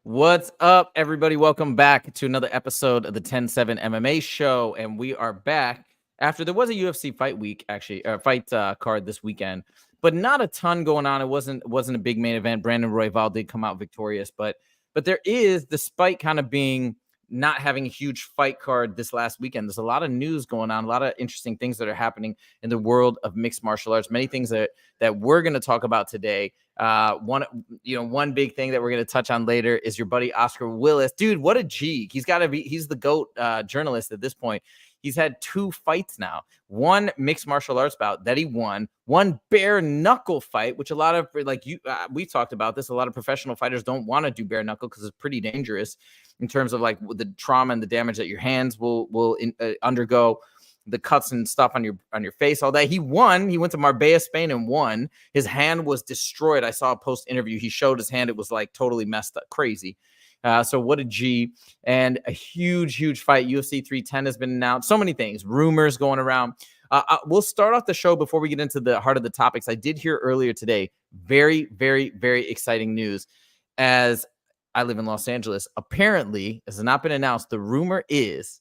What's up, everybody? Welcome back to another episode of the 10-7 MMA Show, and we are back after there was a UFC fight week, actually, fight card this weekend, but not a ton going on. It wasn't a big main event. Brandon Royval did come out victorious, but there is, despite kind of being not having a huge fight card this last weekend, there's a lot of news going on, a lot of interesting things that are happening in the world of mixed martial arts. Many things that we're going to talk about today. One big thing that we're going to touch on later is your buddy Oscar Willis. Dude, what a G. He's the GOAT journalist at this point. He's had 2 fights now. One mixed martial arts bout that he won, one bare knuckle fight, which a lot of we talked about this. A lot of professional fighters don't want to do bare knuckle because it's pretty dangerous in terms of like the trauma and the damage that your hands will undergo, the cuts and stuff on your face, all that. He won. He went to Marbella, Spain, and won. His hand was destroyed. I saw a post interview. He showed his hand. It was like totally messed up, crazy. So what a G, and a huge fight. UFC 310 has been announced. So many things, rumors going around. We'll start off the show before we get into the heart of the topics. I did hear earlier today, very exciting news. As I live in Los Angeles, apparently, this has not been announced. The rumor is,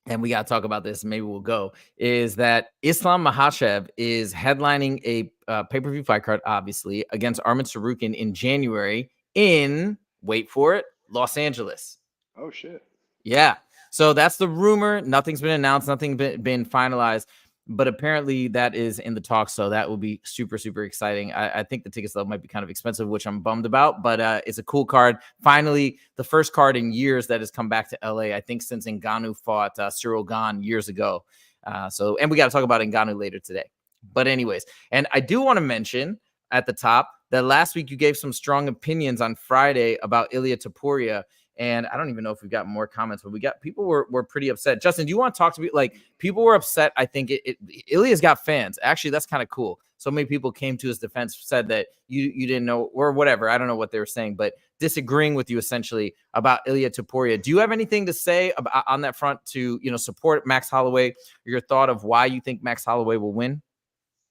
and we got to talk about this, maybe we'll go, is that Islam Makhachev is headlining a pay-per-view fight card, obviously, against Arman Tsarukyan in January in, wait for it, Los Angeles. Oh, shit. Yeah. So that's the rumor. Nothing's been announced. Nothing been finalized. But apparently that is in the talks. So that will be super exciting. I think the tickets, though, might be kind of expensive, which I'm bummed about. But it's a cool card. Finally, the first card in years that has come back to LA, I think, since Ngannou fought Cyril Gane years ago. And we got to talk about Ngannou later today. But anyways, and I do want to mention at the top that last week you gave some strong opinions on Friday about Ilia Topuria. And I don't even know if we've got more comments, but people were pretty upset. Justin, do you want to talk to me? Like, people were upset. I think Ilia's got fans. Actually, that's kind of cool. So many people came to his defense, said that you didn't know, or whatever. I don't know what they were saying, but disagreeing with you essentially about Ilia Topuria. Do you have anything to say on that front to, support Max Holloway, or your thought of why you think Max Holloway will win?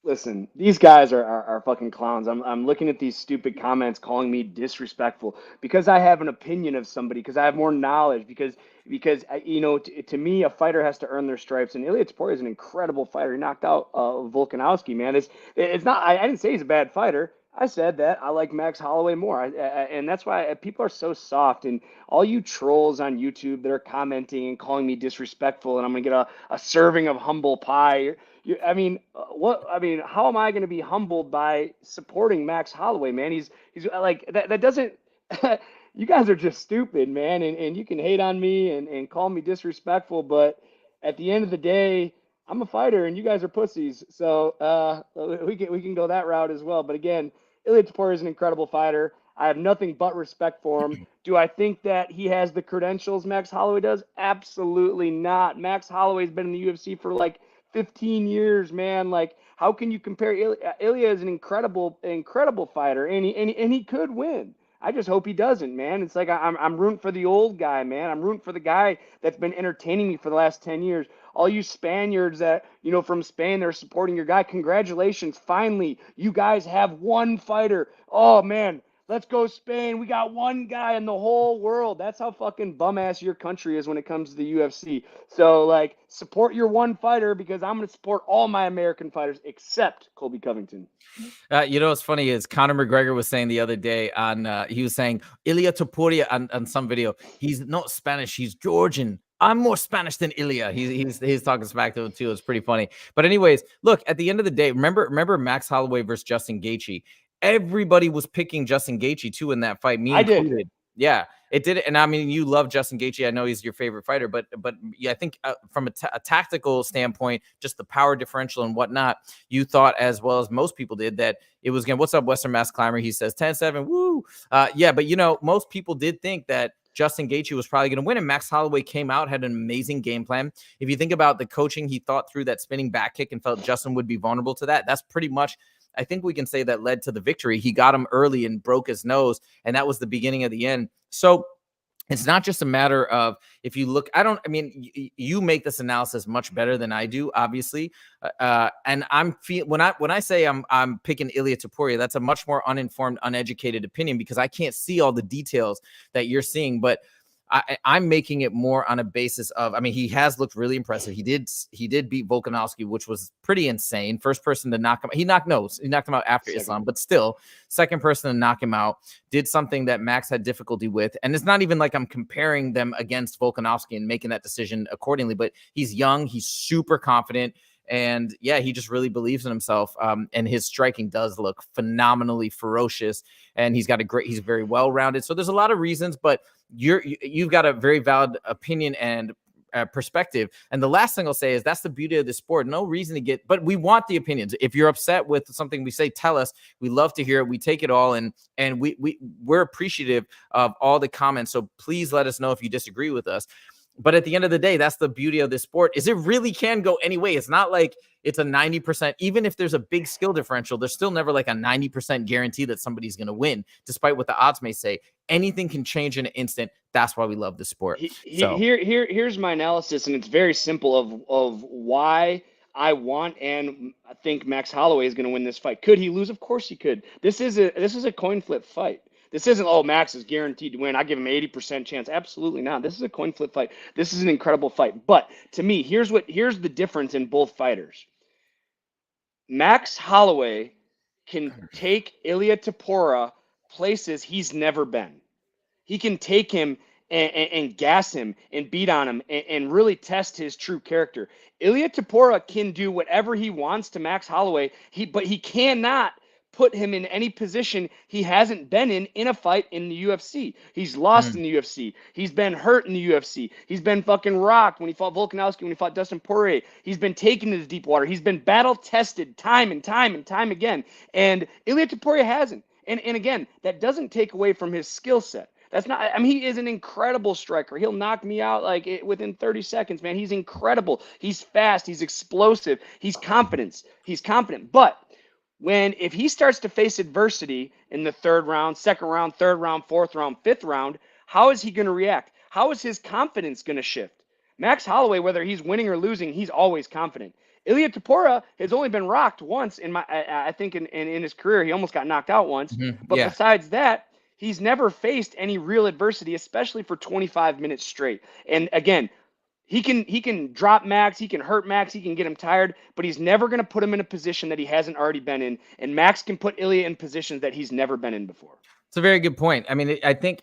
Listen, these guys are fucking clowns. I'm looking at these stupid comments calling me disrespectful because I have an opinion of somebody, because I have more knowledge, because to me, a fighter has to earn their stripes. And Ilia Topuria is an incredible fighter. He knocked out Volkanovski, man. It's not. I didn't say he's a bad fighter. I said that I like Max Holloway more, and that's why people are so soft. And all you trolls on YouTube that are commenting and calling me disrespectful, and I'm gonna get a serving of humble pie. How am I going to be humbled by supporting Max Holloway, man? He's like that doesn't. You guys are just stupid, man, and you can hate on me and call me disrespectful, but at the end of the day, I'm a fighter, and you guys are pussies. So we can go that route as well. But again, Ilia Topuria is an incredible fighter. I have nothing but respect for him. Do I think that he has the credentials Max Holloway does? Absolutely not. Max Holloway's been in the UFC for like 15 years, man. Like, how can you compare? Ilia is an incredible fighter, and he could win. I just hope he doesn't, man. It's like I'm rooting for the old guy, man. I'm rooting for the guy that's been entertaining me for the last 10 years. All you Spaniards that, from Spain, they're supporting your guy. Congratulations. Finally, you guys have one fighter. Oh, man. Let's go Spain. We got one guy in the whole world. That's how fucking bum-ass your country is when it comes to the UFC. So, like, support your one fighter, because I'm going to support all my American fighters except Colby Covington. What's funny is Conor McGregor was saying the other day he was saying Ilia Topuria on some video. He's not Spanish. He's Georgian. I'm more Spanish than Ilia. He's talking smack to him too. It's pretty funny. But anyways, look, at the end of the day, remember Max Holloway versus Justin Gaethje. Everybody was picking Justin Gaethje too in that fight. Me included. I did. Yeah, it did. And I mean, you love Justin Gaethje. I know he's your favorite fighter, but yeah, I think from a tactical standpoint, just the power differential and whatnot, you thought, as well as most people did, that it was going to, what's up, Western Mass Climber? He says 10-7, woo. Yeah, but most people did think that Justin Gaethje was probably going to win, and Max Holloway came out, had an amazing game plan. If you think about the coaching, he thought through that spinning back kick and felt Justin would be vulnerable to that. That's pretty much, I think we can say, that led to the victory. He got him early and broke his nose, and that was the beginning of the end. So it's not just a matter of, if you look, I mean, you make this analysis much better than I do, obviously. And when I say I'm picking Ilia Topuria, that's a much more uninformed, uneducated opinion, because I can't see all the details that you're seeing. But I'm making it more on a basis of, I mean, he has looked really impressive. He did beat Volkanovski, which was pretty insane. First person to knock him. He knocked him out after Islam, but still second person to knock him out. Did something that Max had difficulty with. And it's not even like I'm comparing them against Volkanovski and making that decision accordingly, but he's young. He's super confident. And yeah, he just really believes in himself. And his striking does look phenomenally ferocious. And he's very well-rounded. So there's a lot of reasons, but you've got a very valid opinion and perspective. And the last thing I'll say is that's the beauty of the sport. No reason to get, but we want the opinions. If you're upset with something we say, tell us. We love to hear it. We take it all, and we're appreciative of all the comments. So please let us know if you disagree with us. But at the end of the day, that's the beauty of this sport, is it really can go any way. It's not like it's a 90%. Even if there's a big skill differential, there's still never like a 90% guarantee that somebody's going to win, despite what the odds may say. Anything can change in an instant. That's why we love the sport. Here's my analysis, and it's very simple of why I want and I think Max Holloway is going to win this fight. Could he lose? Of course he could. This is a coin flip fight. This isn't, oh, Max is guaranteed to win, I give him 80% chance. Absolutely not. This is a coin flip fight. This is an incredible fight. But to me, here's the difference in both fighters. Max Holloway can take Ilia Topuria places he's never been. He can take him and gas him and beat on him and really test his true character. Ilia Topuria can do whatever he wants to Max Holloway, but he cannot put him in any position he hasn't been in a fight in the UFC. He's lost in the UFC. He's been hurt in the UFC. He's been fucking rocked when he fought Volkanovski, when he fought Dustin Poirier. He's been taken to the deep water. He's been battle tested time and time and time again. And Ilia Topuria hasn't. And again, that doesn't take away from his skill set. That's not, I mean, he is an incredible striker. He'll knock me out within 30 seconds, man. He's incredible. He's fast. He's explosive. He's confident. But if he starts to face adversity in the third round, second round, third round, fourth round, fifth round, how is he going to react? How is his confidence going to shift? Max Holloway, whether he's winning or losing, he's always confident. Ilia Topuria has only been rocked once I think in his career. He almost got knocked out once. But besides that, he's never faced any real adversity, especially for 25 minutes straight. And again, he can drop Max, he can hurt Max, he can get him tired, but he's never going to put him in a position that he hasn't already been in. And Max can put Ilia in positions that he's never been in before. It's a very good point. I mean, I think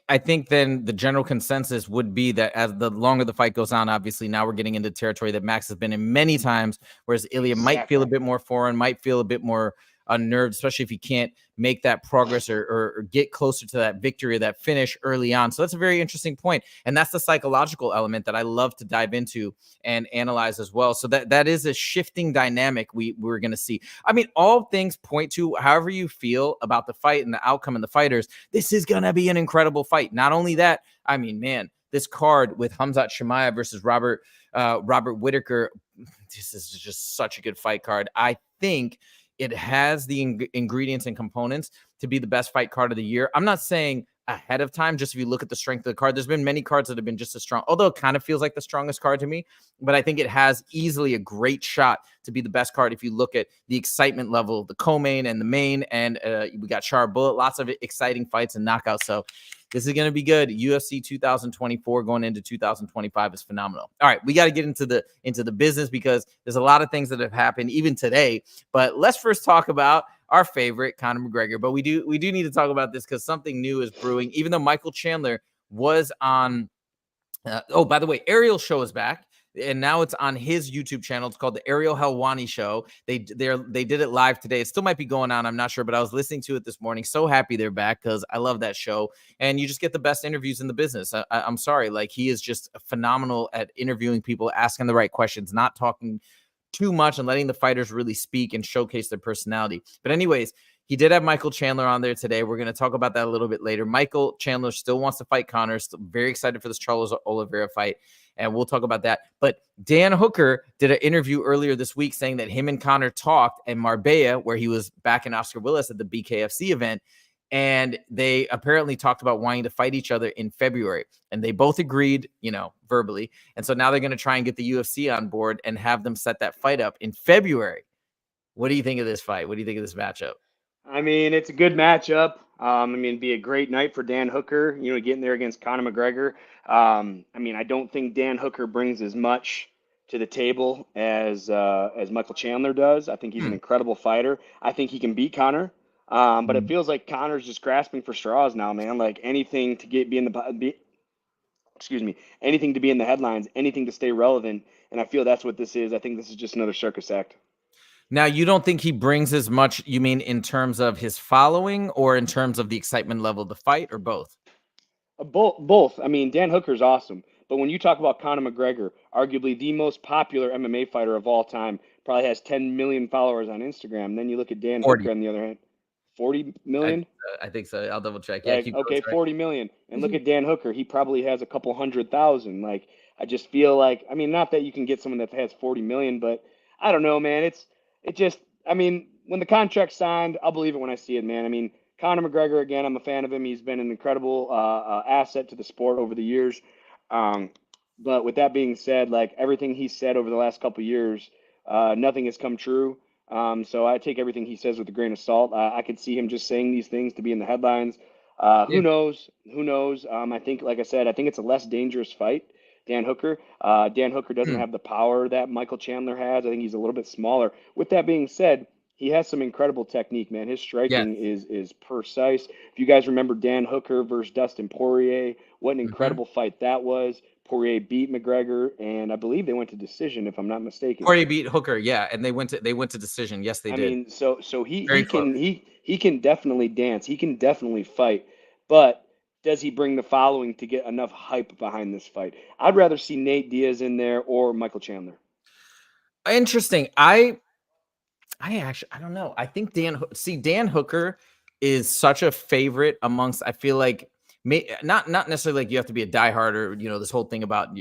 then the general consensus would be that as the longer the fight goes on, obviously now we're getting into territory that Max has been in many times, whereas Ilia might feel a bit more foreign, might feel a bit more unnerved, especially if he can't make that progress or get closer to that victory or that finish early on. So that's a very interesting point. And that's the psychological element that I love to dive into and analyze as well. So that is a shifting dynamic we're going to see. I mean, all things point to, however you feel about the fight and the outcome and the fighters, this is going to be an incredible fight. Not only that, I mean, man, this card with Khamzat Chimaev versus Robert Whittaker, this is just such a good fight card. I think it has the ingredients and components to be the best fight card of the year. I'm not saying ahead of time, just if you look at the strength of the card, there's been many cards that have been just as strong, although it kind of feels like the strongest card to me, but I think it has easily a great shot to be the best card if you look at the excitement level, the co-main and the main, and we got Sharp Bullet, lots of exciting fights and knockouts. So this is going to be good. UFC 2024 going into 2025 is phenomenal. All right, we got to get into the business because there's a lot of things that have happened even today. But let's first talk about our favorite, Conor McGregor. But we do need to talk about this because something new is brewing. Even though Michael Chandler was on. Oh, by the way, Ariel's show is back. And now it's on his YouTube channel. It's called the Ariel Helwani Show. They did it live today. It still might be going on. I'm not sure, but I was listening to it this morning. So happy they're back because I love that show. And you just get the best interviews in the business. I'm sorry. Like, he is just phenomenal at interviewing people, asking the right questions, not talking too much and letting the fighters really speak and showcase their personality. But anyways, he did have Michael Chandler on there today. We're going to talk about that a little bit later. Michael Chandler still wants to fight Conor. Still very excited for this Charles Oliveira fight. And we'll talk about that. But Dan Hooker did an interview earlier this week saying that him and Conor talked in Marbella, where he was backing Oscar Willis at the BKFC event. and they apparently talked about wanting to fight each other in February, and they both agreed, verbally. And so now they're going to try and get the UFC on board and have them set that fight up in February. What do you think of this fight? What do you think of this matchup? I mean, it's a good matchup. I mean, it'd be a great night for Dan Hooker, getting there against Conor McGregor. I mean, I don't think Dan Hooker brings as much to the table as Michael Chandler does. I think he's an incredible fighter. I think he can beat Conor. But it feels like Conor's just grasping for straws now, man. Like anything to anything to be in the headlines, anything to stay relevant. And I feel that's what this is. I think this is just another circus act. Now, you don't think he brings as much, you mean in terms of his following or in terms of the excitement level of the fight, or both? Both. I mean, Dan Hooker's awesome. But when you talk about Conor McGregor, arguably the most popular MMA fighter of all time, probably has 10 million followers on Instagram. Then you look at Dan 40. Hooker on the other hand. 40 million? I think so. I'll double check. Yeah. Okay, 40 million. And look at Dan Hooker. He probably has a couple 100,000. Like, I just feel like, I mean, not that you can get someone that has 40 million, but I don't know, man. I mean, when the contract's signed, I'll believe it when I see it, man. I mean, Conor McGregor, again, I'm a fan of him. He's been an incredible asset to the sport over the years. But with that being said, like everything he said over the last couple of years, nothing has come true. So I take everything he says with a grain of salt. I could see him just saying these things to be in the headlines. Who knows? Who knows? I think, like I said, I think it's a less dangerous fight. Dan Hooker. Dan Hooker doesn't have the power that Michael Chandler has. I think he's a little bit smaller. With that being said, he has some incredible technique, man. His striking is precise. If you guys remember Dan Hooker versus Dustin Poirier, what an incredible fight that was. Poirier beat McGregor, and I believe they went to decision, if I'm not mistaken. Poirier beat Hooker, yeah, and they went to decision. Yes, they did. I mean, so he can definitely dance. He can definitely fight, but does he bring the following to get enough hype behind this fight? I'd rather see Nate Diaz in there or Michael Chandler. Interesting. I don't know. I think Dan Hooker is such a favorite amongst, I feel like, not necessarily like you have to be a diehard or, this whole thing about,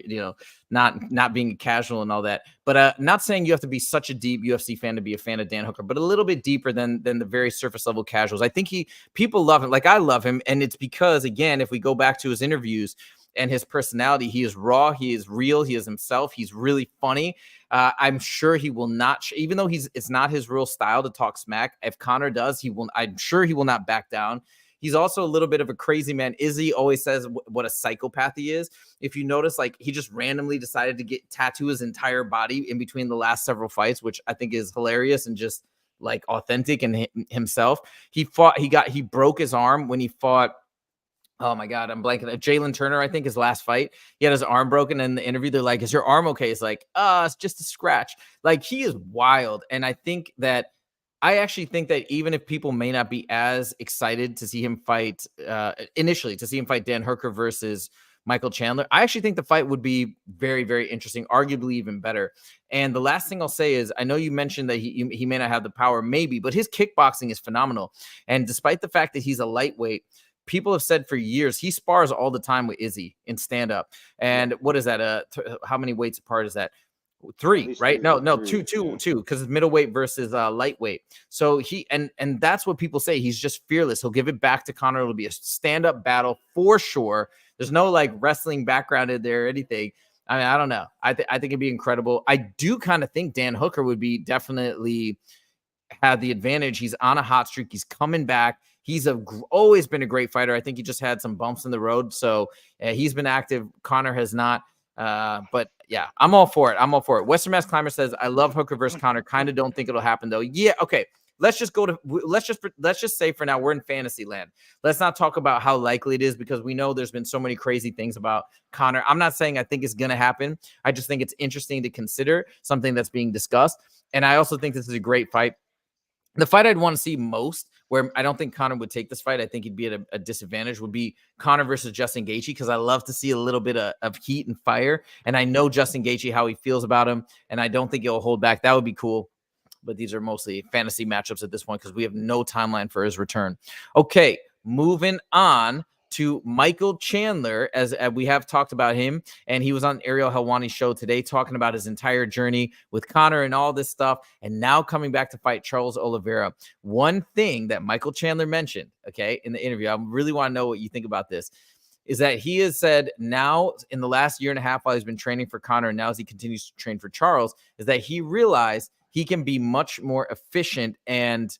not being casual and all that, but not saying you have to be such a deep UFC fan to be a fan of Dan Hooker, but a little bit deeper than the very surface level casuals. I think people love him. Like I love him. And it's because, again, if we go back to his interviews and his personality, he is raw, he is real, he is himself, he's really funny. I'm sure he will not, even though it's not his real style to talk smack. If Conor does, I'm sure he will not back down. He's also a little bit of a crazy man. Izzy always says what a psychopath he is. If you notice, like he just randomly decided to tattoo his entire body in between the last several fights, which I think is hilarious and just like authentic in himself. He broke his arm when he fought. Oh my God, I'm blanking. Jalen Turner, I think his last fight, he had his arm broken. In the interview, they're like, "Is your arm okay?" It's like, it's just a scratch. Like he is wild, and I actually think that even if people may not be as excited to see him fight initially, to see him fight Dan Hooker versus Michael Chandler, I actually think the fight would be very, very interesting, arguably even better. And the last thing I'll say is, I know you mentioned that he may not have the power, maybe, but his kickboxing is phenomenal. And despite the fact that he's a lightweight, people have said for years he spars all the time with Izzy in stand up. And what is that? How many weights apart is that? 3, right? No, 2, because it's middleweight versus lightweight. So and that's what people say. He's just fearless. He'll give it back to Conor. It'll be a stand-up battle for sure. There's no like wrestling background in there or anything. I mean, I don't know. I think it'd be incredible. I do kind of think Dan Hooker would be definitely have the advantage. He's on a hot streak. He's coming back. He's always been a great fighter. I think he just had some bumps in the road. So he's been active. Conor has not. But yeah, I'm all for it. Western Mass Climber says, I love Hooker versus Conor. Kind of don't think it'll happen though. Yeah. Okay. Let's just say for now, we're in fantasy land. Let's not talk about how likely it is because we know there's been so many crazy things about Conor. I'm not saying I think it's going to happen. I just think it's interesting to consider something that's being discussed. And I also think this is a great fight. The fight I'd want to see most, where I don't think Conor would take this fight, I think he'd be at a disadvantage, would be Conor versus Justin Gaethje, because I love to see a little bit of heat and fire. And I know Justin Gaethje, how he feels about him, and I don't think he'll hold back. That would be cool. But these are mostly fantasy matchups at this point because we have no timeline for his return. Okay, moving on to Michael Chandler, as we have talked about him, and he was on Ariel Helwani's show today talking about his entire journey with Conor and all this stuff, and now coming back to fight Charles Oliveira. One thing that Michael Chandler mentioned, okay, in the interview, I really want to know what you think about this, is that he has said now in the last year and a half while he's been training for Conor, and now as he continues to train for Charles, is that he realized he can be much more efficient and,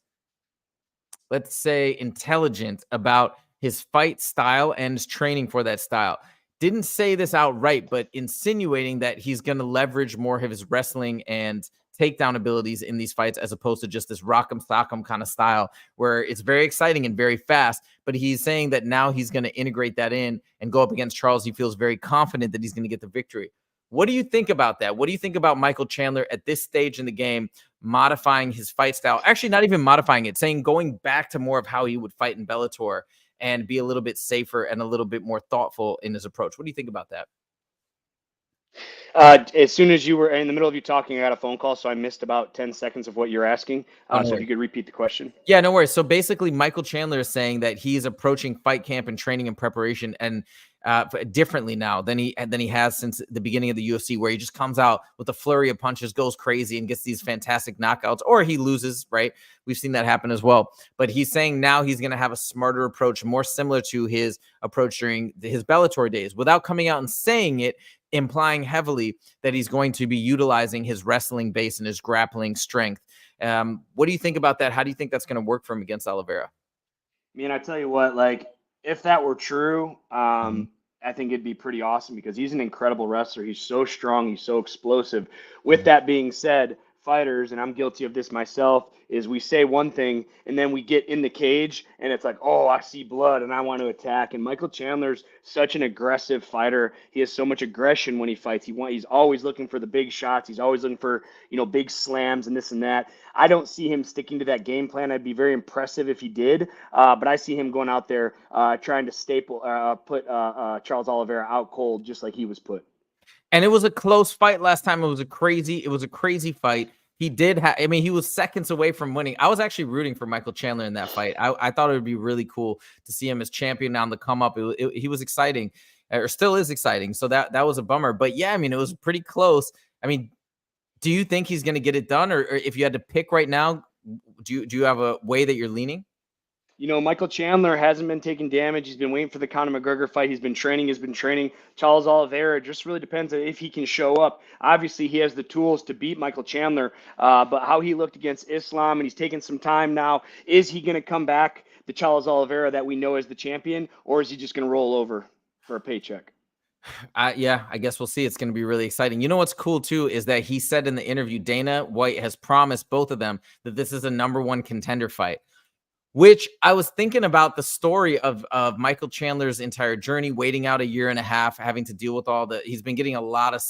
let's say, intelligent about his fight style and his training for that style. Didn't say this outright, but insinuating that he's going to leverage more of his wrestling and takedown abilities in these fights, as opposed to just this rock'em sock'em kind of style where it's very exciting and very fast. But he's saying that now he's going to integrate that in and go up against Charles. He feels very confident that he's going to get the victory. What do you think about that? What do you think about Michael Chandler at this stage in the game, modifying his fight style? Actually, not even modifying it, saying going back to more of how he would fight in Bellator and be a little bit safer and a little bit more thoughtful in his approach. What do you think about that? As soon as you were in the middle of you talking, I got a phone call, so I missed about 10 seconds of what you're asking. So if you could repeat the question. Yeah, no worries. So basically, Michael Chandler is saying that he's approaching fight camp and training and preparation and differently now than he has since the beginning of the UFC, where he just comes out with a flurry of punches, goes crazy, and gets these fantastic knockouts, or he loses, right? We've seen that happen as well. But he's saying now he's going to have a smarter approach, more similar to his approach during his Bellator days, without coming out and saying it, implying heavily that he's going to be utilizing his wrestling base and his grappling strength. What do you think about that? How do you think that's going to work for him against Oliveira? I tell you what, like, if that were true, I think it'd be pretty awesome, because he's an incredible wrestler. He's so strong. He's so explosive. With that being said, fighters, and I'm guilty of this myself, is we say one thing and then we get in the cage and it's like, oh, I see blood and I want to attack. And Michael Chandler's such an aggressive fighter. He has so much aggression when he fights. He's always looking for the big shots. He's always looking for, big slams and this and that. I don't see him sticking to that game plan. I'd be very impressive if he did. But I see him going out there trying to put Charles Oliveira out cold, just like he was put. And it was a close fight last time. It was a crazy fight. He did he was seconds away from winning. I was actually rooting for Michael Chandler in that fight. I thought it would be really cool to see him as champion on the come up. He was exciting, or still is exciting. So that was a bummer. But yeah, it was pretty close. Do you think he's going to get it done? Or if you had to pick right now, do you have a way that you're leaning? Michael Chandler hasn't been taking damage. He's been waiting for the Conor McGregor fight. He's been training. Charles Oliveira, it just really depends on if he can show up. Obviously, he has the tools to beat Michael Chandler, but how he looked against Islam, and he's taking some time now. Is he going to come back, the Charles Oliveira that we know as the champion, or is he just going to roll over for a paycheck? Yeah, I guess we'll see. It's going to be really exciting. You know what's cool, too, is that he said in the interview, Dana White has promised both of them that this is a #1 contender fight. Which I was thinking about the story of Michael Chandler's entire journey, waiting out a year and a half, having to deal with he's been getting a lot of,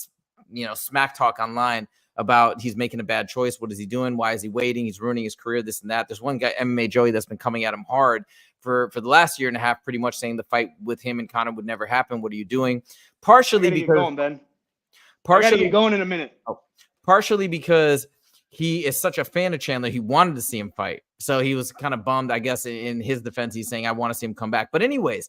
smack talk online about he's making a bad choice. What is he doing? Why is he waiting? He's ruining his career, this and that. There's one guy, MMA Joey, that's been coming at him hard for the last year and a half, pretty much saying the fight with him and Conor would never happen. What are you doing? Partially because going, Ben. I gotta get going in a minute. Partially because he is such a fan of Chandler. He wanted to see him fight. So he was kind of bummed, I guess, in his defense. He's saying, I want to see him come back. But anyways,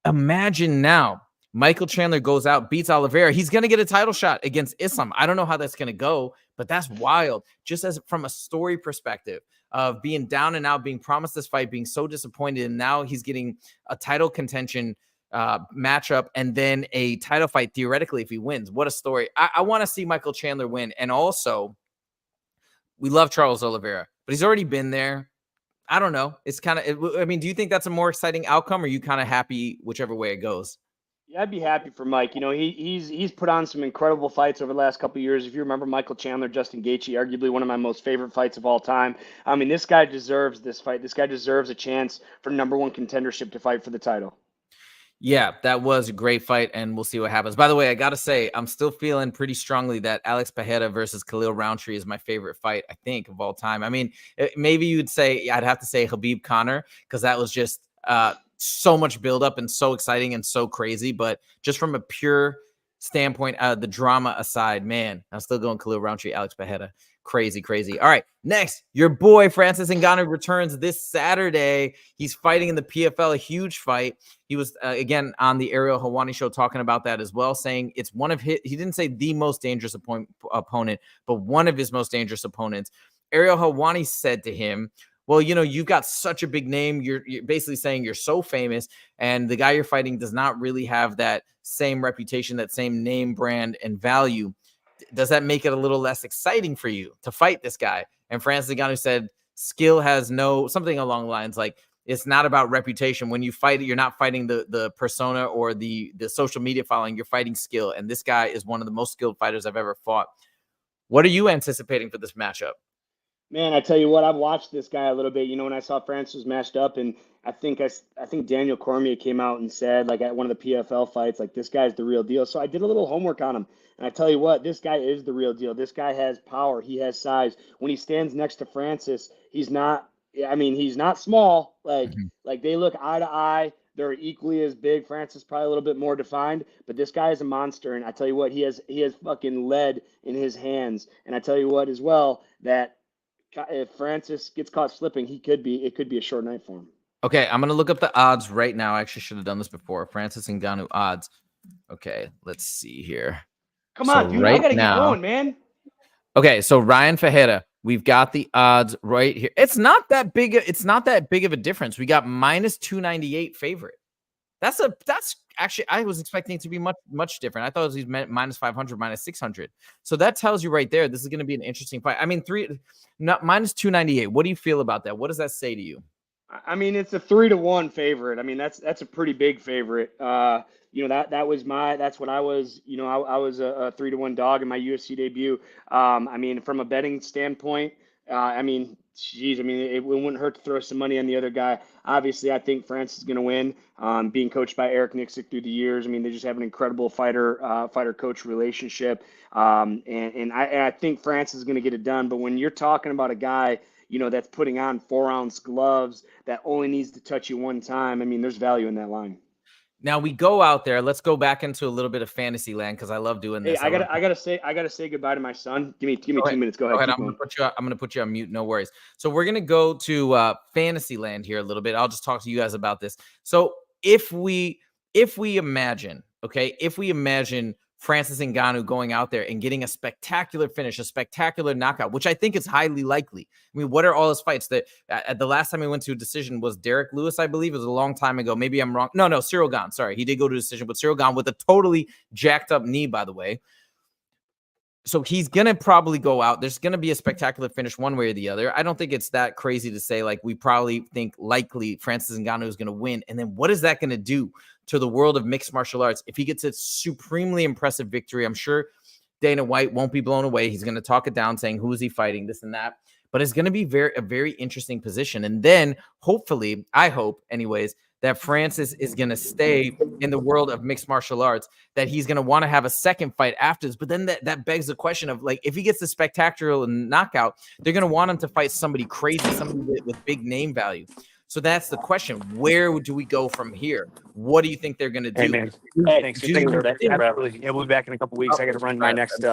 imagine now Michael Chandler goes out, beats Oliveira. He's going to get a title shot against Islam. I don't know how that's going to go, but that's wild. Just as from a story perspective of being down and out, being promised this fight, being so disappointed. And now he's getting a title contention matchup and then a title fight theoretically if he wins. What a story. I want to see Michael Chandler win. And also, we love Charles Oliveira, but he's already been there. I don't know. It's kind of, do you think that's a more exciting outcome, or are you kind of happy whichever way it goes? Yeah, I'd be happy for Mike. He's put on some incredible fights over the last couple of years. If you remember Michael Chandler, Justin Gaethje, arguably one of my most favorite fights of all time. This guy deserves this fight. This guy deserves a chance for #1 contendership to fight for the title. Yeah, that was a great fight, and we'll see what happens. By the way, I got to say, I'm still feeling pretty strongly that Alex Pereira versus Khalil Roundtree is my favorite fight, I think, of all time. Maybe you'd say, I'd have to say Khabib Conor, because that was just so much buildup and so exciting and so crazy. But just from a pure standpoint, the drama aside, man, I'm still going Khalil Roundtree, Alex Pereira. Crazy, crazy. All right, next, your boy Francis Ngannou returns this Saturday. He's fighting in the PFL, a huge fight. He was, again, on the Ariel Helwani show talking about that as well, saying it's one of his, he didn't say the most dangerous opponent, but one of his most dangerous opponents. Ariel Helwani said to him, well, you know, you've got such a big name. You're basically saying you're so famous, and the guy you're fighting does not really have that same reputation, that same name, brand, and value. Does that make it a little less exciting for you to fight this guy? And Francis Ngannou said, skill has no, something along the lines like, it's not about reputation. When you fight, you're not fighting the persona or the social media following. You're fighting skill, and this guy is one of the most skilled fighters I've ever fought. What are you anticipating for this matchup? Man, I tell you what, I've watched this guy a little bit. You know, when I saw Francis was matched up, and I think Daniel Cormier came out and said, like, at one of the PFL fights, like, this guy's the real deal. So I did a little homework on him, and I tell you what, this guy is the real deal. This guy has power. He has size. When he stands next to Francis, he's not small. Like they look eye to eye. They're equally as big. Francis probably a little bit more defined, but this guy is a monster. And I tell you what, he has fucking lead in his hands. And I tell you what as well, that if Francis gets caught slipping, it could be a short night for him. Okay, I'm gonna look up the odds right now. I actually should have done this before. Francis Ngannou odds. Okay, let's see here. Come on, dude. I gotta get going, man. Okay, so Ryan Fajeda, we've got the odds right here. It's not that big of a difference. We got -298 favorite. That's actually, I was expecting it to be much different. I thought it was -500, -600. So that tells you right there, this is going to be an interesting fight. I mean, -298. What do you feel about that? What does that say to you? I mean, it's a 3-1 favorite. I mean, that's a pretty big favorite. You know, that's what I was. You know, I was a 3-1 dog in my UFC debut. I mean, from a betting standpoint, I mean, geez, I mean, it wouldn't hurt to throw some money on the other guy. Obviously, I think Francis is going to win. Being coached by Eric Nixick through the years, I mean, they just have an incredible fighter-coach relationship. And I think Francis is going to get it done. But when you're talking about a guy, you know, that's putting on 4-ounce gloves that only needs to touch you one time, I mean, there's value in that line. Now we go out there. Let's go back into a little bit of fantasy land because I love doing this. Hey, I gotta say goodbye to my son. Give me 2 minutes. Go ahead. I'm gonna put you on mute. No worries. So we're gonna go to fantasy land here a little bit. I'll just talk to you guys about this. So if we imagine, Francis Ngannou going out there and getting a spectacular finish, a spectacular knockout, which I think is highly likely. I mean, what are all his fights? That the last time he went to a decision was Derek Lewis, I believe. It was a long time ago. Maybe I'm wrong. No, Cyril Gane. Sorry, he did go to a decision, but Cyril Gane with a totally jacked up knee, by the way. So he's going to probably go out. There's going to be a spectacular finish one way or the other. I don't think it's that crazy to say, like, we probably think likely Francis Ngannou is going to win. And then what is that going to do to the world of mixed martial arts? If he gets a supremely impressive victory, I'm sure Dana White won't be blown away. He's going to talk it down saying, who is he fighting, this and that. But it's going to be a very interesting position. And then hopefully, I hope anyways, that Francis is going to stay in the world of mixed martial arts, that he's going to want to have a second fight after this. But then that begs the question of, like, if he gets the spectacular knockout, they're going to want him to fight somebody crazy, somebody with big name value. So that's the question. Where do we go from here? What do you think they're going to do? Hey, man. Thanks. Yeah, we'll be back in a couple weeks. I got to run my next.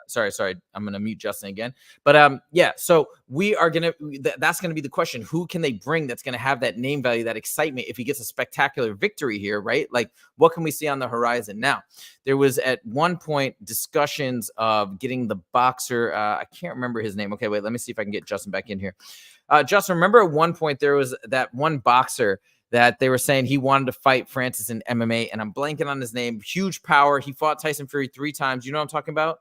Sorry. I'm going to mute Justin again. But yeah, so we are going to, that's going to be the question. Who can they bring that's going to have that name value, that excitement if he gets a spectacular victory here, right? Like, what can we see on the horizon? Now, there was at one point discussions of getting the boxer. I can't remember his name. Okay, wait, let me see if I can get Justin back in here. Justin, remember at one point there was that one boxer that they were saying he wanted to fight Francis in MMA, and I'm blanking on his name. Huge power. He fought Tyson Fury 3 times. You know what I'm talking about?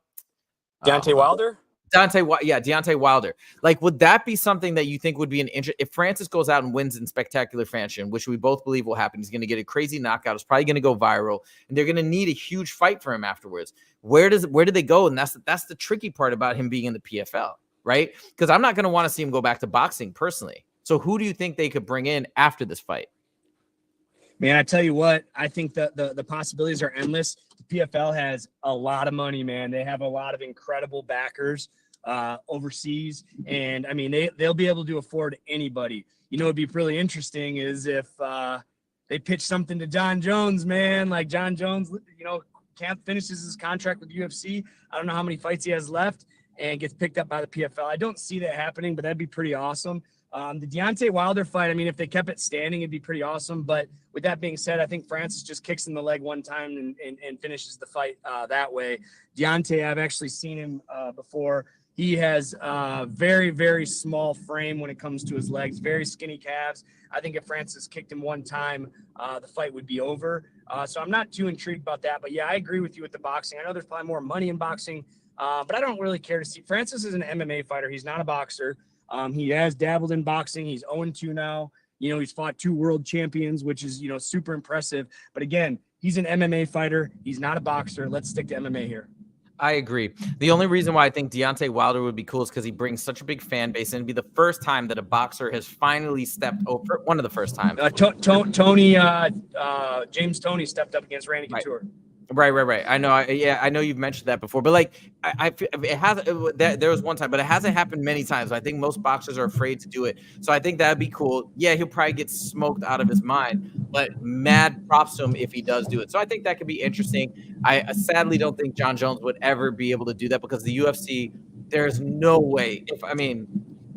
Deontay Wilder? Deontay Wilder. Like, would that be something that you think would be an interest? If Francis goes out and wins in spectacular fashion, which we both believe will happen, he's going to get a crazy knockout. It's probably going to go viral, and they're going to need a huge fight for him afterwards. Where do they go? And that's the tricky part about him being in the PFL, right? Because I'm not going to want to see him go back to boxing personally. So who do you think they could bring in after this fight? Man, I tell you what, I think the possibilities are endless. The PFL has a lot of money, man. They have a lot of incredible backers overseas. And, I mean, they'll be able to afford anybody. You know, it'd be really interesting is if they pitch something to John Jones, man. Like, John Jones, you know, finishes his contract with UFC. I don't know how many fights he has left. and gets picked up by the PFL. I don't see that happening, but that'd be pretty awesome. The Deontay Wilder fight, I mean, if they kept it standing, it'd be pretty awesome. But with that being said, I think Francis just kicks in the leg one time and finishes the fight that way. Deontay, I've actually seen him before. He has a very, very small frame when it comes to his legs, very skinny calves. I think if Francis kicked him one time, the fight would be over. So I'm not too intrigued about that. But, yeah, I agree with you with the boxing. I know there's probably more money in boxing, but I don't really care to see. Francis is an MMA fighter. He's not a boxer. He has dabbled in boxing. He's 0-2 now. You know, he's fought 2 world champions, which is, you know, super impressive. But, again, he's an MMA fighter. He's not a boxer. Let's stick to MMA here. I agree. The only reason why I think Deontay Wilder would be cool is because he brings such a big fan base, and it'd be the first time that a boxer has finally stepped over. One of the first times. James Toney stepped up against Randy Couture. Right. I know. I know you've mentioned that before, but like, there was one time, but it hasn't happened many times. I think most boxers are afraid to do it. So I think that'd be cool. Yeah, he'll probably get smoked out of his mind, but mad props to him if he does do it. So I think that could be interesting. I sadly don't think John Jones would ever be able to do that because the UFC, there's no way.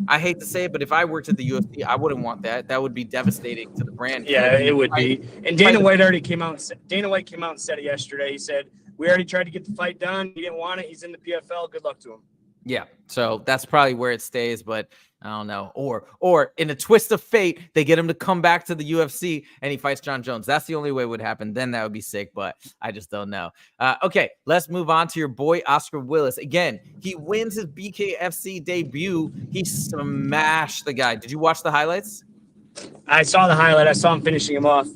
I hate to say it, but if I worked at the UFC, I wouldn't want that. That would be devastating to the brand. Yeah, it would be. And Dana White already came out. Dana White came out and said it yesterday. He said, we already tried to get the fight done. He didn't want it. He's in the PFL. Good luck to him. Yeah, so that's probably where it stays, but I don't know. Or in a twist of fate, they get him to come back to the UFC and he fights John Jones. That's the only way it would happen. Then that would be sick, but I just don't know. Okay, let's move on to your boy Oscar Willis. Again, he wins his BKFC debut. He smashed the guy. Did you watch the highlights? I saw the highlight. I saw him finishing him off.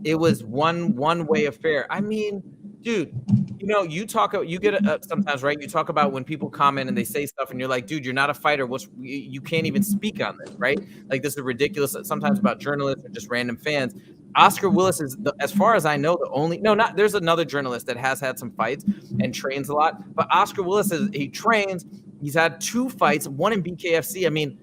It was one-way affair. I mean, dude, you know, you get sometimes, right? You talk about when people comment and they say stuff and you're like, dude, you're not a fighter. You can't even speak on this, right? Like, this is ridiculous sometimes about journalists or just random fans. Oscar Willis is, as far as I know, there's another journalist that has had some fights and trains a lot, but Oscar Willis he trains. He's had 2 fights, one in BKFC. I mean,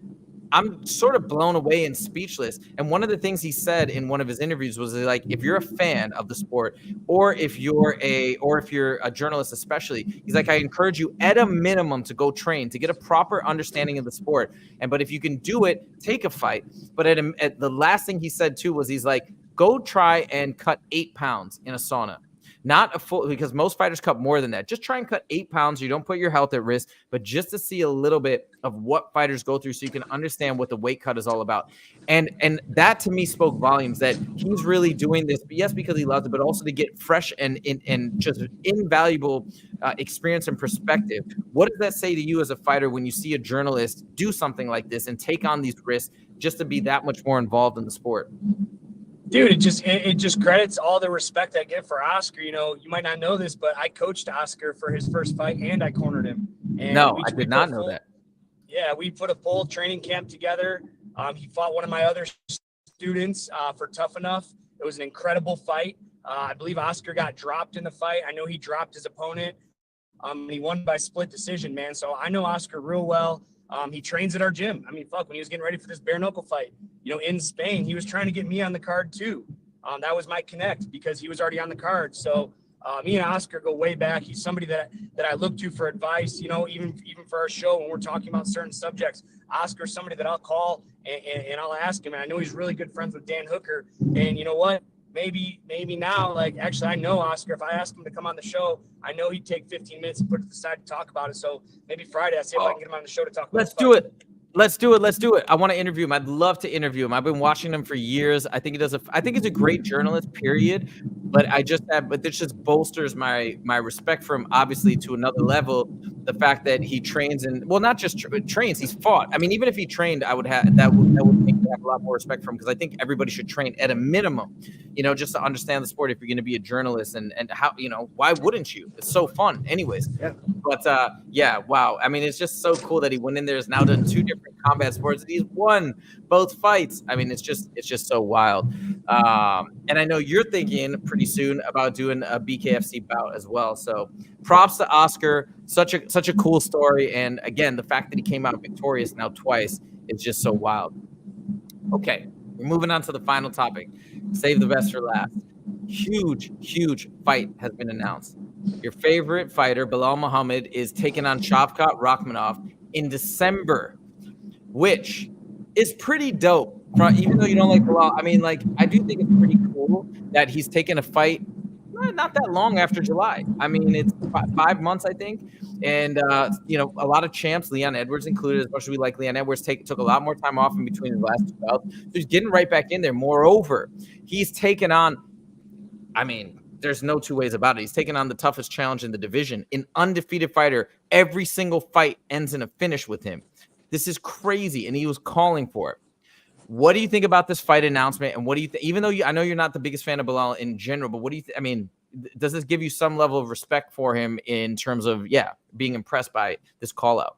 I'm sort of blown away and speechless. And one of the things he said in one of his interviews was like, if you're a fan of the sport, or if you're a journalist, especially, he's like, I encourage you at a minimum to go train, to get a proper understanding of the sport. But if you can do it, take a fight. But at the last thing he said too was, he's like, go try and cut 8 pounds in a sauna. Not a full, because most fighters cut more than that. Just try and cut 8 pounds. You don't put your health at risk, but just to see a little bit of what fighters go through so you can understand what the weight cut is all about. And that to me spoke volumes that he's really doing this, yes, because he loves it, but also to get fresh and just invaluable experience and perspective. What does that say to you as a fighter when you see a journalist do something like this and take on these risks just to be that much more involved in the sport? Dude, it just credits all the respect I give for Oscar. You know, you might not know this, but I coached Oscar for his first fight and I cornered him. And no, I did not know that. Yeah, we put a full training camp together. He fought one of my other students for Tough Enough. It was an incredible fight. I believe Oscar got dropped in the fight. I know he dropped his opponent. He won by split decision, man. So I know Oscar real well. He trains at our gym. I mean, fuck, when he was getting ready for this bare knuckle fight, you know, in Spain, he was trying to get me on the card too. That was my connect because he was already on the card. So me and Oscar go way back. He's somebody that I look to for advice, you know, even for our show when we're talking about certain subjects. Oscar's somebody that I'll call and I'll ask him. And I know he's really good friends with Dan Hooker. And you know what? Maybe now, like, actually, I know Oscar. If I ask him to come on the show, I know he'd take 15 minutes and put it to the side to talk about it. So maybe Friday, I see if I can get him on the show to talk about it. Let's do it. Let's do it. I want to interview him. I'd love to interview him. I've been watching him for years. I think he's a great journalist, period. But this just bolsters my respect for him, obviously, to another level. The fact that he trains not just trains, he's fought. I mean, even if he trained, that would make me have a lot more respect for him, because I think everybody should train at a minimum, you know, just to understand the sport if you're going to be a journalist, and how, you know, why wouldn't you? It's so fun anyways. Yeah. But yeah, wow. I mean, it's just so cool that he went in there, has now done 2 different combat sports, and he's won both fights. I mean, it's just so wild. And I know you're thinking pretty soon about doing a BKFC bout as well. So props to Oscar. Such a cool story. And again, the fact that he came out victorious now twice is just so wild. Okay, we're moving on to the final topic. Save the best for last. Huge fight has been announced. your favorite fighter, Belal Muhammad, is taking on Shavkat Rakhmonov in December, which is pretty dope. Even though you don't like Belal, I mean, like, I do think it's pretty cool that he's taking a fight not that long after July. I mean, it's 5 months, I think. And, you know, a lot of champs, Leon Edwards included, as much as we like Leon Edwards, took a lot more time off in between his last 2 bouts. So he's getting right back in there. Moreover, he's taken on, I mean, there's no two ways about it. He's taken on the toughest challenge in the division. An undefeated fighter. Every single fight ends in a finish with him. This is crazy, and he was calling for it. What do you think about this fight announcement? And what do you think? Even though I know you're not the biggest fan of Belal in general, but what do you I mean, does this give you some level of respect for him in terms of, being impressed by this call out?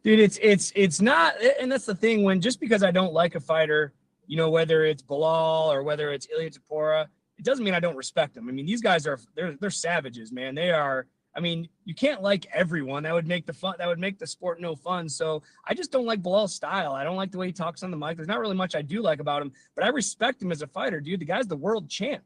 Dude, it's not, and that's the thing, when just because I don't like a fighter, you know, whether it's Belal or whether it's Ilia Topuria, it doesn't mean I don't respect them. I mean, these guys they're savages, man. They are. I mean, you can't like everyone. That would make the sport no fun. So I just don't like Belal's style. I don't like the way he talks on the mic. There's not really much I do like about him, but I respect him as a fighter, dude. The guy's the world champ.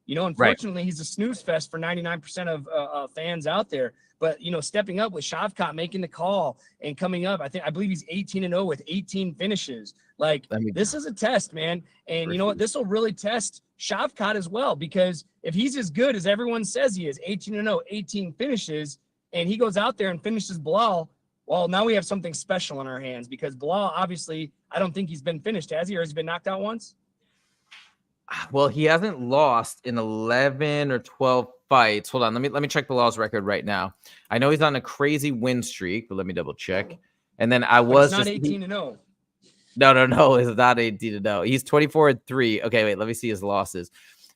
You know, unfortunately, He's a snooze fest for 99% of fans out there. But, you know, stepping up with Shavkat, making the call and coming up, I believe he's 18-0 with 18 finishes. Like, this is a test, man. And you know what? This will really test Shavkat as well, because if he's as good as everyone says he is, 18-0, 18 finishes, and he goes out there and finishes Belal, well, now we have something special on our hands, because Belal, obviously, I don't think he's been finished, has he? Or has he been knocked out once? Well, he hasn't lost in 11 or 12 fights. Hold on, let me check Belal's record right now. I know he's on a crazy win streak, but let me double check. And then It's not 18-0. No, it's not 18-0. He's 24-3. Okay, wait, let me see his losses.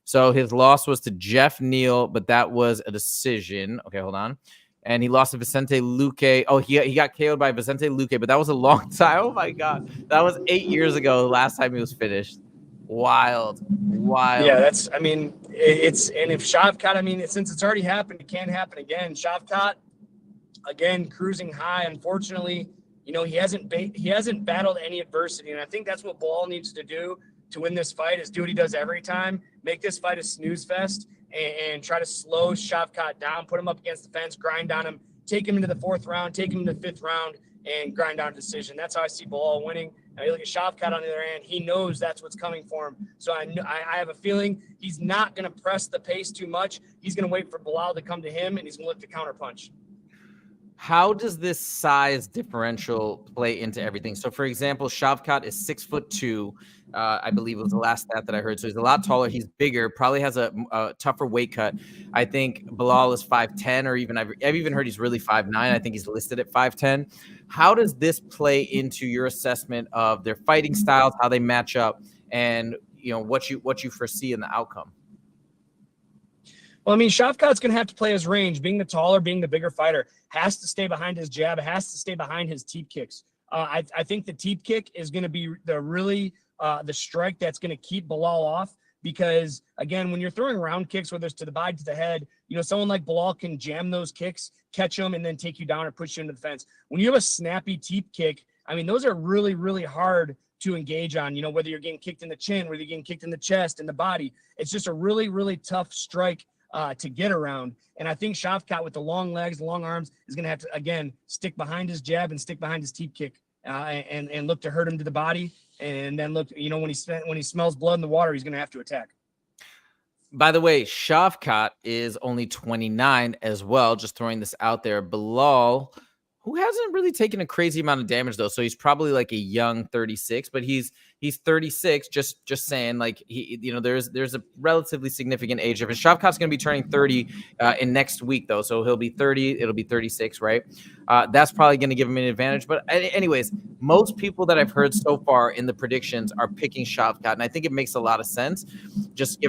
So his loss was to Jeff Neal, but that was a decision. Okay, hold on. And he lost to Vicente Luque. Oh, he got KO'd by Vicente Luque, but that was a long time. Oh my God, that was 8 years ago. The last time he was finished. Wild. Yeah, and if Shavkat, I mean, since it's already happened, it can't happen again. Shavkat, again, cruising high. Unfortunately, you know, he hasn't battled any adversity, and I think that's what Belal needs to do to win this fight, is do what he does every time, make this fight a snooze fest, and try to slow Shavkat down, put him up against the fence, grind on him, take him into the 4th round, take him into the 5th round, and grind down a decision. That's how I see Belal winning. Now you look at Shavkat on the other hand, he knows that's what's coming for him. So I have a feeling he's not going to press the pace too much. He's going to wait for Belal to come to him, and he's going to look to counter punch. How does this size differential play into everything? So, for example, Shavkat is 6'2". I believe it was the last stat that I heard. So he's a lot taller. He's bigger. Probably has a tougher weight cut. I think Belal is 5'10", or even I've even heard he's really 5'9". I think he's listed at 5'10". How does this play into your assessment of their fighting styles, how they match up, and you know what you foresee in the outcome? Well, I mean, Shavkat's going to have to play his range. Being the taller, being the bigger fighter, has to stay behind his jab, has to stay behind his teep kicks. I think the teep kick is going to be the strike that's going to keep Belal off, because, again, when you're throwing round kicks, whether it's to the body, to the head, you know, someone like Belal can jam those kicks, catch them, and then take you down or push you into the fence. When you have a snappy teep kick, I mean, those are really, really hard to engage on, you know, whether you're getting kicked in the chin, whether you're getting kicked in the chest, in the body. It's just a really, really tough strike to get around. And I think Shavkat, with the long legs, long arms, is going to have to, again, stick behind his jab and stick behind his teep kick, and look to hurt him to the body. And then look, you know, when he smells blood in the water, he's going to have to attack. By the way, Shavkat is only 29 as well. Just throwing this out there. Belal, who hasn't really taken a crazy amount of damage though, so he's probably like a young 36, but he's 36. Just saying, like, he, you know, there's a relatively significant age difference. Shavkat's going to be turning 30 in next week though, so he'll be 30. It'll be 36, right? That's probably going to give him an advantage. But anyways, most people that I've heard so far in the predictions are picking Shavkat, and I think it makes a lot of sense. Just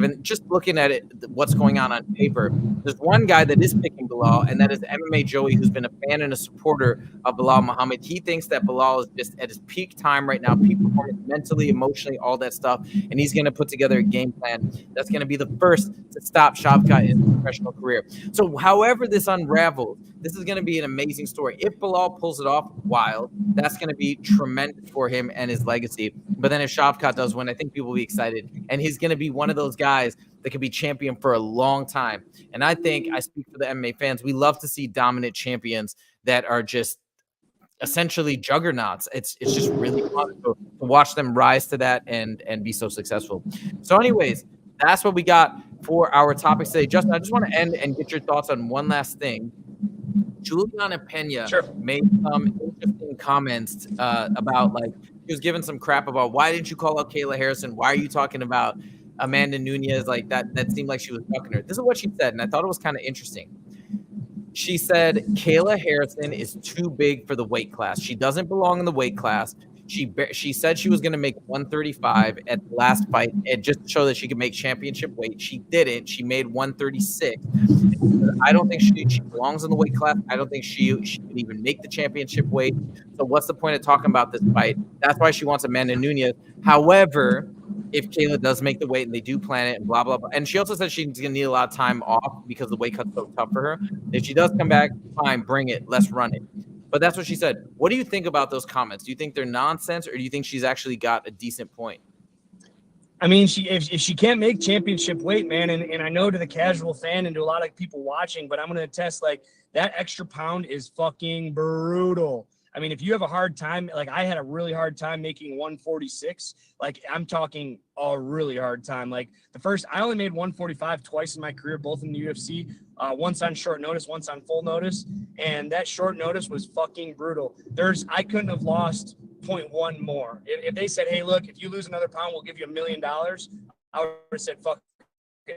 looking at it, what's going on paper. There's one guy that is picking Belal, and that is MMA Joey, who's been a fan and a supporter of Belal Muhammad. He thinks that Belal is just at his peak time right now, peak performance mentally, mentally, emotionally, all that stuff. And he's going to put together a game plan that's going to be the first to stop Shavkat in his professional career. So however this unravels, this is going to be an amazing story. If Belal pulls it off, wild, that's going to be tremendous for him and his legacy. But then if Shavkat does win, I think people will be excited. And he's going to be one of those guys that could be champion for a long time. And I think, I speak for the MMA fans, we love to see dominant champions that are just essentially juggernauts. It's just really fun to watch them rise to that and be so successful. So anyways, that's what we got for our topics today. Justin, I just want to end and get your thoughts on one last thing. Juliana Pena made some interesting comments about, like, she was giving some crap about, why didn't you call out Kayla Harrison? Why are you talking about Amanda Nunes? Like that seemed like she was ducking her. This is what she said, and I thought it was kind of interesting. She said Kayla Harrison is too big for the weight class. She doesn't belong in the weight class. She said she was going to make 135 at the last fight, and just to show that she could make championship weight. She didn't. She made 136. I don't think she belongs in the weight class. I don't think she can even make the championship weight. So what's the point of talking about this fight? That's why she wants Amanda Nunes. However, if Kayla does make the weight and they do plan it and blah, blah, blah. And she also said she's going to need a lot of time off because the weight cut's so tough for her. If she does come back, fine, bring it. Let's run it. But that's what she said. What do you think about those comments? Do you think they're nonsense, or do you think she's actually got a decent point? I mean, if she can't make championship weight, man, and I know to the casual fan and to a lot of people watching, but I'm going to attest, like, that extra pound is fucking brutal. I mean, if you have a hard time, like I had a really hard time making 146, like I'm talking a really hard time. Like I only made 145 twice in my career, both in the UFC, once on short notice, once on full notice. And that short notice was fucking brutal. I couldn't have lost 0.1 more. If they said, hey, look, if you lose another pound, we'll give you $1 million, I would have said, fuck, $1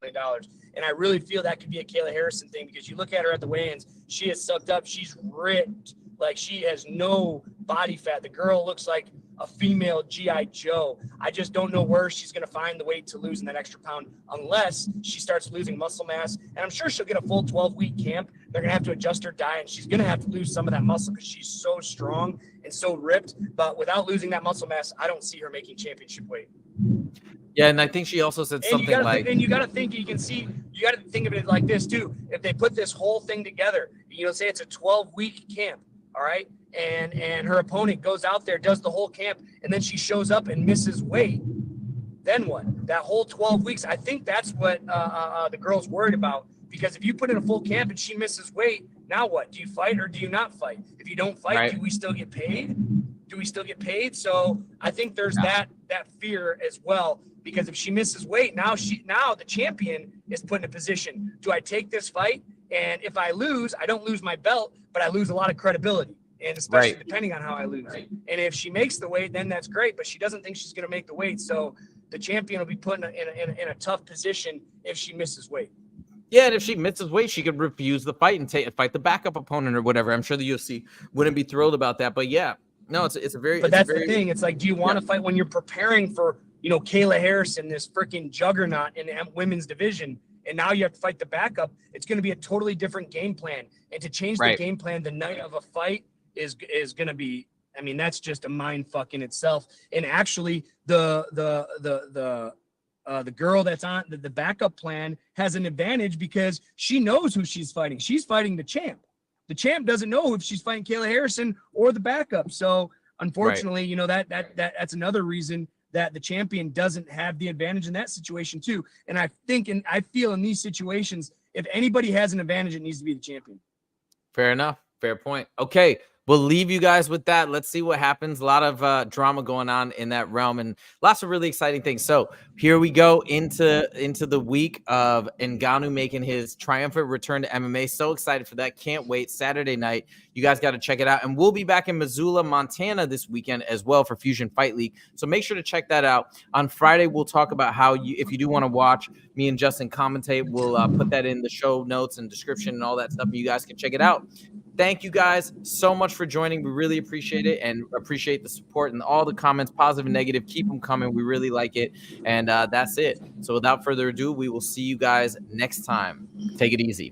million. And I really feel that could be a Kayla Harrison thing, because you look at her at the weigh-ins, she is sucked up. She's ripped. Like, she has no body fat. The girl looks like a female G.I. Joe. I just don't know where she's going to find the weight to lose in that extra pound unless she starts losing muscle mass. And I'm sure she'll get a full 12-week camp. They're going to have to adjust her diet, and she's going to have to lose some of that muscle because she's so strong and so ripped. But without losing that muscle mass, I don't see her making championship weight. Yeah, and I think she also said something like... And you got to think, you got to think of it like this, too. If they put this whole thing together, say it's a 12-week camp, all right? And her opponent goes out there, does the whole camp, and then she shows up and misses weight. Then what? That whole 12 weeks, I think that's what the girl's worried about. Because if you put in a full camp and she misses weight, now what? Do you fight or do you not fight? If you don't fight, right, do we still get paid? So I think there's that fear as well. Because if she misses weight, now the champion is put in a position. Do I take this fight? And if I lose, I don't lose my belt, but I lose a lot of credibility. And especially depending on how I lose. And if she makes the weight, then that's great. But she doesn't think she's going to make the weight. So the champion will be put in a tough position if she misses weight. Yeah, and if she misses weight, she could refuse the fight and fight the backup opponent or whatever. I'm sure the UFC wouldn't be thrilled about that. But yeah, no, it's a very. But that's the thing. It's like, do you want to fight when you're preparing for, Kayla Harrison, this freaking juggernaut in the women's division, and now you have to fight the backup? It's going to be a totally different game plan. And to change the game plan the night of a fight is going to be, I mean, that's just a mind fuck in itself. And actually, the girl that's on the backup plan has an advantage because she knows who she's fighting. She's fighting the champ. The champ doesn't know if she's fighting Kayla Harrison or the backup. So unfortunately, that's another reason that the champion doesn't have the advantage in that situation too. And I think, and I feel in these situations, if anybody has an advantage, it needs to be the champion. Fair enough. Fair point. Okay. We'll leave you guys with that. Let's see what happens. A lot of drama going on in that realm and lots of really exciting things. So here we go into the week of Ngannou making his triumphant return to MMA. So excited for that. Can't wait. Saturday night. You guys got to check it out. And we'll be back in Missoula, Montana this weekend as well for Fusion Fight League. So make sure to check that out. On Friday, we'll talk about how if you do want to watch me and Justin commentate, we'll put that in the show notes and description and all that stuff. You guys can check it out. Thank you guys so much for joining. We really appreciate it and appreciate the support and all the comments, positive and negative. Keep them coming. We really like it. And that's it. So without further ado, we will see you guys next time. Take it easy.